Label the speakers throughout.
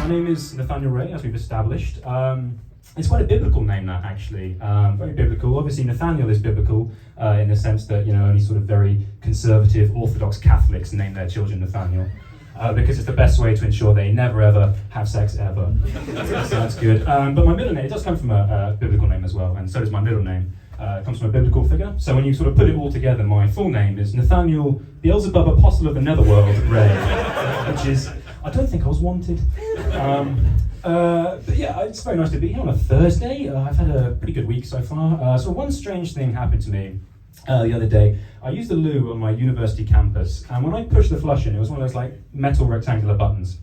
Speaker 1: name is Nathaniel Ray, as we've established. It's quite a biblical name, that, actually. Very biblical. Obviously, Nathaniel is biblical in the sense that, only sort of very conservative, Orthodox Catholics name their children Nathaniel. Because it's the best way to ensure they never ever have sex ever. So that's good. But my middle name, it does come from a biblical name as well, and so does my middle name. It comes from a biblical figure. So when you sort of put it all together, my full name is Nathaniel Beelzebub Apostle of the Netherworld Ray, which is, I don't think I was wanted. But yeah, it's very nice to be here on a Thursday. I've had a pretty good week so far. So one strange thing happened to me the other day. I used the loo on my university campus, and when I pushed the flush in, it was one of those like metal rectangular buttons.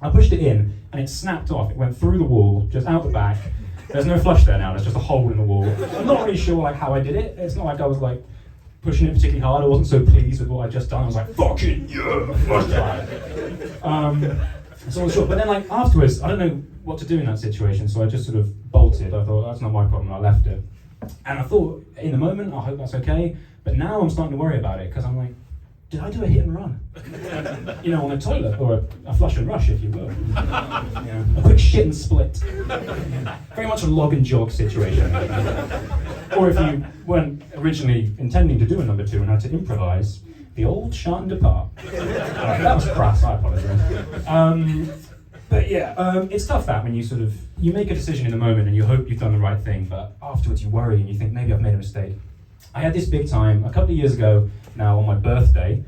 Speaker 1: I pushed it in, and it snapped off. It went through the wall, just out the back. There's no flush there now. There's just a hole in the wall. I'm not really sure like how I did it. It's not like I was like pushing it particularly hard. I wasn't so pleased with what I'd just done. I was like, fucking yeah, flush time. So I was sure. But then like afterwards, I don't know what to do in that situation, so I just sort of bolted. I thought, that's not my problem. I left it. And I thought, in the moment, I hope that's okay. But now I'm starting to worry about it, because I'm like, did I do a hit and run? On a toilet, or a flush and rush, if you will. A quick shit and split. Very much a log and jog situation. Or if you weren't originally intending to do a number 2 and had to improvise, the old shut and depart. That was crass, I apologise. But yeah, it's tough that when you make a decision in the moment and you hope you've done the right thing, but afterwards you worry and you think maybe I've made a mistake. I had this big time a couple of years ago now on my birthday,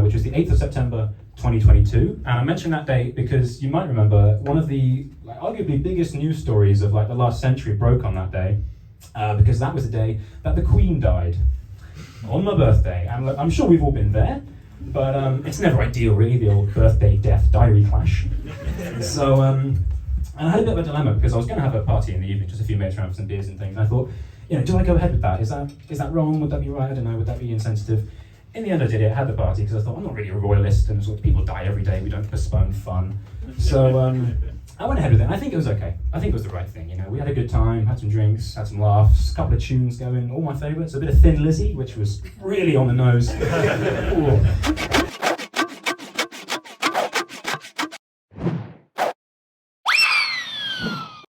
Speaker 1: which was the 8th of September 2022, and I mention that date because you might remember one of the arguably biggest news stories of the last century broke on that day, because that was the day that the Queen died on my birthday, and I'm sure we've all been there. But it's never ideal, really, the old birthday, death, diary clash. So, and I had a bit of a dilemma, because I was going to have a party in the evening, just a few mates around for some beers and things, and I thought, do I go ahead with that? Is that wrong? Would that be right? I don't know, would that be insensitive? In the end, I did it, I had the party, because I thought, I'm not really a royalist, and people die every day, we don't postpone fun. So, I went ahead with it, and I think it was okay. I think it was the right thing, We had a good time, had some drinks, had some laughs, a couple of tunes going, all my favourites, a bit of Thin Lizzy, which was really on the nose.